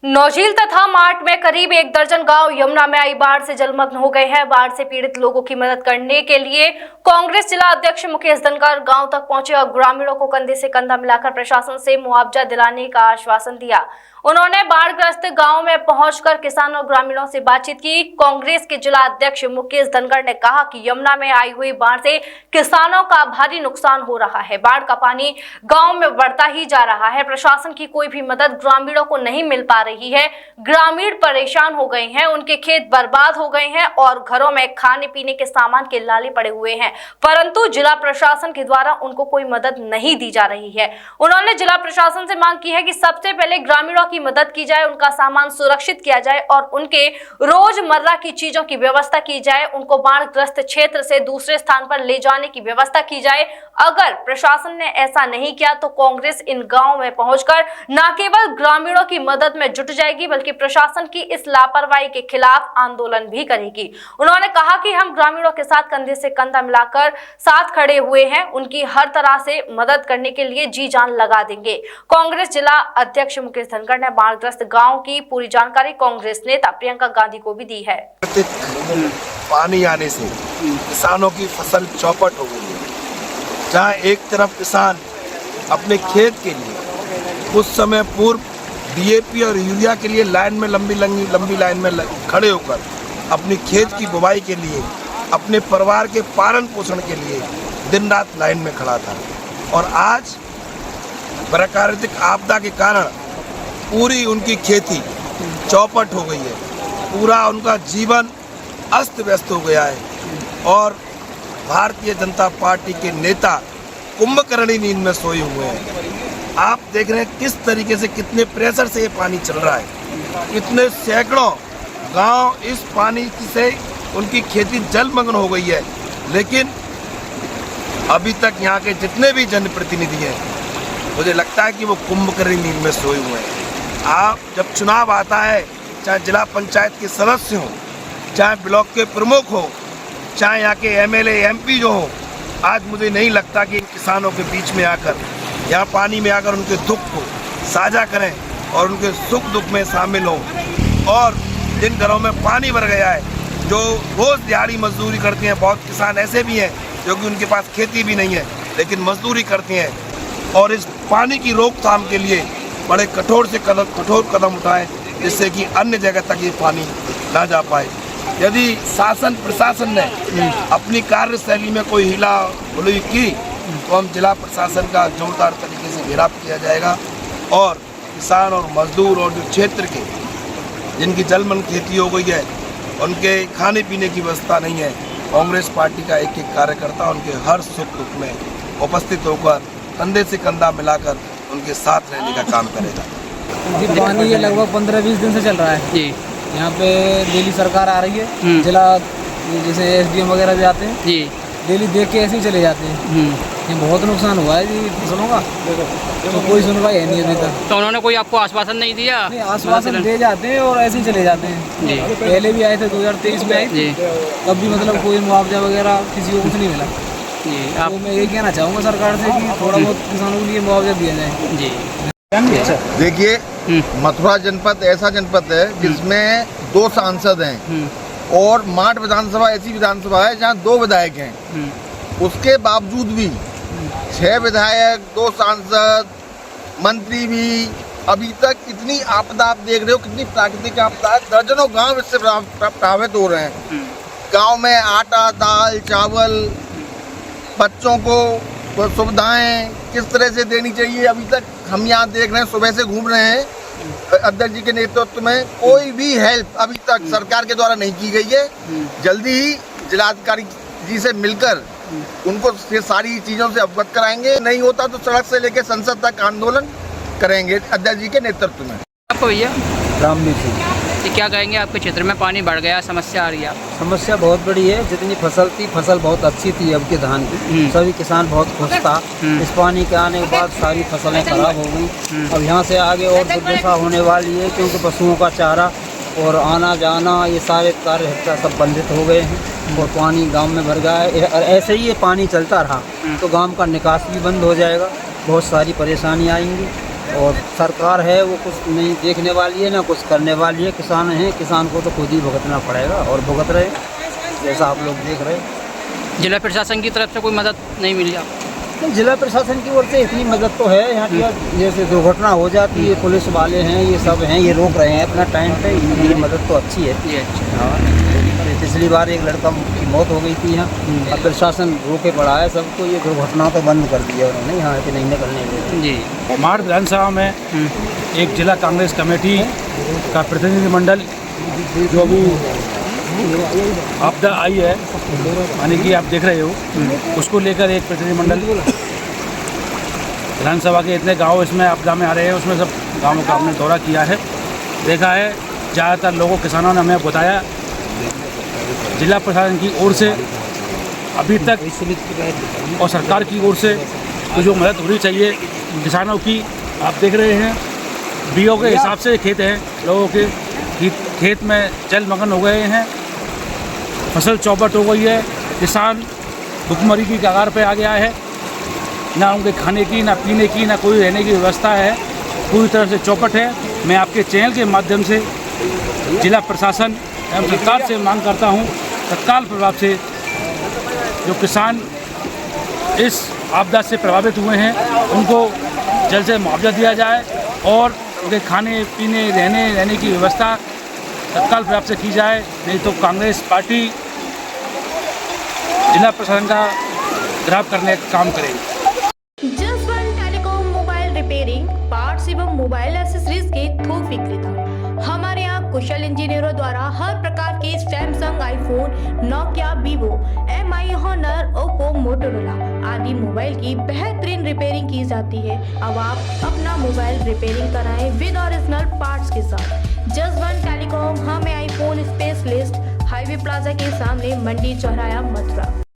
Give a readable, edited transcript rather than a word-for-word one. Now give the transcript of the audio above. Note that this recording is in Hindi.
नौझील तथा मार्ट में करीब 1 दर्जन गांव यमुना में आई बाढ़ से जलमग्न हो गए हैं। बाढ़ से पीड़ित लोगों की मदद करने के लिए कांग्रेस जिला अध्यक्ष मुकेश धनखड़ गांव तक पहुंचे और ग्रामीणों को कंधे से कंधा मिलाकर प्रशासन से मुआवजा दिलाने का आश्वासन दिया। उन्होंने बाढ़ग्रस्त गांव में पहुंचकर किसानों और ग्रामीणों से बातचीत की। कांग्रेस के जिला अध्यक्ष मुकेश धनखड़ ने कहा कि यमुना में आई हुई बाढ़ से किसानों का भारी नुकसान हो रहा है। बाढ़ का पानी गांव में बढ़ता ही जा रहा है। प्रशासन की कोई भी मदद ग्रामीणों को नहीं मिल पा रही है। ग्रामीण परेशान हो गए हैं, उनके खेत बर्बाद हो गए हैं और घरों में खाने पीने के सामान के लाले पड़े हुए हैं, परंतु जिला प्रशासन के द्वारा उनको कोई मदद नहीं दी जा रही है। उन्होंने जिला प्रशासन से मांग की है कि सबसे पहले ग्रामीणों की मदद की जाए, उनका सामान सुरक्षित किया जाए और उनके रोजमर्रा की चीजों की व्यवस्था की जाए। उनको बाढ़ग्रस्त क्षेत्र से दूसरे स्थान पर ले जाने की व्यवस्था की जाए। अगर प्रशासन ने ऐसा नहीं किया तो कांग्रेस इन गांवों में पहुंचकर न केवल ग्रामीणों की मदद में जुट जाएगी बल्कि प्रशासन की इस लापरवाही के खिलाफ आंदोलन भी करेगी। उन्होंने कहा कि हम ग्रामीणों के साथ कंधे से कंधा मिलाकर साथ खड़े हुए हैं, उनकी हर तरह से मदद करने के लिए जी जान लगा देंगे। कांग्रेस जिला अध्यक्ष मुकेश धनखड़ ने बाढ़ग्रस्त गांव की पूरी जानकारी कांग्रेस नेता प्रियंका गांधी को भी दी है। पानी आने से किसानों की फसल चौपट हो गई है। जहाँ एक तरफ किसान अपने खेत के लिए कुछ समय पूर्व डीएपी और यूरिया के लिए लाइन में लंबी लाइन में खड़े होकर अपनी खेत की बुवाई के लिए, अपने परिवार के पालन पोषण के लिए दिन रात लाइन में खड़ा था, और आज प्राकृतिक आपदा के कारण पूरी उनकी खेती चौपट हो गई है। पूरा उनका जीवन अस्त व्यस्त हो गया है और भारतीय जनता पार्टी के नेता कुंभकर्णी नींद में सोए हुए हैं। आप देख रहे हैं किस तरीके से, कितने प्रेशर से ये पानी चल रहा है। इतने सैकड़ों गांव इस पानी से उनकी खेती जलमग्न हो गई है, लेकिन अभी तक यहाँ के जितने भी जनप्रतिनिधि हैं, मुझे लगता है कि वो कुंभकर्णी नींद में सोए हुए हैं। आप जब चुनाव आता है, चाहे जिला पंचायत के सदस्य हों, चाहे ब्लॉक के प्रमुख हो, चाहे यहाँ के एमएलए एमपी जो हो, आज मुझे नहीं लगता कि इन किसानों के बीच में आकर, यहाँ पानी में आकर उनके दुख को साझा करें और उनके सुख दुख में शामिल हों। और जिन घरों में पानी भर गया है, जो रोज़ दिहाड़ी मजदूरी करते हैं, बहुत किसान ऐसे भी हैं जो कि उनके पास खेती भी नहीं है लेकिन मजदूरी करते हैं, और इस पानी की रोकथाम के लिए बड़े कठोर कदम उठाएं जिससे कि अन्य जगह तक ये पानी ना जा पाए। यदि शासन प्रशासन ने अपनी कार्यशैली में कोई हिला हुई की तो हम जिला प्रशासन का जोरदार तरीके से घेराव किया जाएगा और किसान और मजदूर और जो क्षेत्र के जिनकी जलमग्न खेती हो गई है, उनके खाने पीने की व्यवस्था नहीं है, कांग्रेस पार्टी का एक एक कार्यकर्ता उनके हर सुख दुख में उपस्थित होकर कंधे से कंधा मिलाकर उनके साथ रहने का काम करेगा। जी, पानी ये लगभग 15-20 दिन से चल रहा है जी। यहाँ पे डेली सरकार आ रही है, जिला जैसे एसडीएम वगैरह भी आते हैं जी, डेली देख के ऐसे ही चले जाते हैं। ये बहुत नुकसान हुआ है जी फसलों का, तो कोई सुनवाई है नहीं अभी तक। तो उन्होंने कोई आपको आश्वासन नहीं दिया? नहीं, आश्वासन दे जाते हैं और ऐसे ही चले जाते हैं जी। पहले भी आए थे, 2023 में आए जी, तब भी मतलब कोई मुआवजा वगैरह किसी को कुछ नहीं मिला जी। तो मैं ये कहना चाहूँगा सरकार से कि थोड़ा बहुत किसानों के लिए मुआवजा दिया जाए जी। देखिए, मथुरा जनपद ऐसा जनपद है जिसमें 2 सांसद हैं और माठ विधानसभा ऐसी विधानसभा है जहाँ 2 विधायक हैं। उसके बावजूद भी 6 विधायक, 2 सांसद, मंत्री भी अभी तक इतनी आपदा, आप देख रहे हो कितनी प्राकृतिक आपदा, दर्जनों गांव इससे प्रभावित हो रहे हैं। गांव में आटा, दाल, चावल, बच्चों को सुविधाएं किस तरह से देनी चाहिए, अभी तक हम यहाँ देख रहे हैं, सुबह से घूम रहे हैं। अध्यक्ष जी के नेतृत्व में कोई भी हेल्प अभी तक सरकार के द्वारा नहीं की गई है। जल्दी ही जिलाधिकारी जी से मिलकर उनको ये सारी चीज़ों से अवगत कराएंगे। नहीं होता तो सड़क से लेकर संसद तक आंदोलन करेंगे अध्यक्ष जी के नेतृत्व में। आपको भैया रामवीर सिंह, क्या कहेंगे? आपके क्षेत्र में पानी बढ़ गया, समस्या आ रही है? समस्या बहुत बड़ी है। जितनी फसल थी, फसल बहुत अच्छी थी अब के धान की, सभी किसान बहुत खुश था। इस पानी के आने के बाद सारी फसलें खराब हो गई। अब यहाँ से आगे और दुर्दशा होने वाली है, क्योंकि पशुओं का चारा और आना जाना ये सारे कार्य सब बंधित हो गए हैं और पानी गांव में भर गया है। और ऐसे ही ये पानी चलता रहा तो गांव का निकास भी बंद हो जाएगा, बहुत सारी परेशानी आएंगी। और सरकार है वो कुछ नहीं देखने वाली है ना कुछ करने वाली है। किसान हैं, किसान को तो खुद ही भुगतना पड़ेगा और भुगत रहे हैं, जैसा आप लोग देख रहे हैं। जिला प्रशासन की तरफ से कोई मदद नहीं मिली आप? जिला प्रशासन की ओर से इतनी मदद तो है यहाँ की, जैसे दुर्घटना हो जाती है पुलिस वाले हैं, ये सब हैं, ये रोक रहे हैं अपना टाइम पे, ये मदद तो अच्छी है। ये अच्छा। हाँ, पिछली बार एक लड़का की मौत हो गई थी यहाँ, अब प्रशासन रोके पड़ा है सबको, ये दुर्घटना तो बंद कर दिया उन्होंने, यहाँ पे नहीं निकलने देते। जी। माड़ विधानसभा में एक जिला कांग्रेस कमेटी का प्रतिनिधिमंडल जो अभी आपदा आई है, यानी कि आप देख रहे हो, उसको लेकर एक प्रतिनिधिमंडल विधानसभा के इतने गांव इसमें आपदा में आ रहे हैं, उसमें सब गांवों का हमने दौरा किया है, देखा है। ज़्यादातर लोगों किसानों ने हमें बताया जिला प्रशासन की ओर से अभी तक और सरकार की ओर से तो जो मदद होनी चाहिए किसानों की, आप देख रहे हैं बीओ के हिसाब से खेत हैं लोगों के, खेत में जलमग्न हो गए हैं, फसल चौपट हो गई है, किसान भुखमरी की कगार पे आ गया है, ना उनके खाने की ना पीने की ना कोई रहने की व्यवस्था है, पूरी तरह से चौपट है। मैं आपके चैनल के माध्यम से जिला प्रशासन एवं सरकार से मांग करता हूं तत्काल प्रभाव से जो किसान इस आपदा से प्रभावित हुए हैं उनको जल्द से मुआवजा दिया जाए और उनके खाने पीने रहने की व्यवस्था तत्काल प्रभाव से की जाए, नहीं तो कांग्रेस पार्टी जिला प्रशासन का गिरफ्तार करने का काम करेगी। Jaswant telecom mobile repairing, parts एवं मोबाइल एक्सेसरीज के थोक विक्रेता। हमारे यहाँ कुशल इंजीनियरों द्वारा हर प्रकार के Samsung, iPhone, Nokia, Vivo, MI, Honor, Oppo, Motorola आदि मोबाइल की बेहतरीन रिपेयरिंग की जाती है। अब आप अपना मोबाइल रिपेयरिंग कराएं विद ओरिजिनल पार्ट्स के साथ। जसवंत टेलीकॉम, हमें आईफोन स्पेशलिस्ट, हाईवे प्लाजा के सामने, मंडी चौराहा, मथुरा।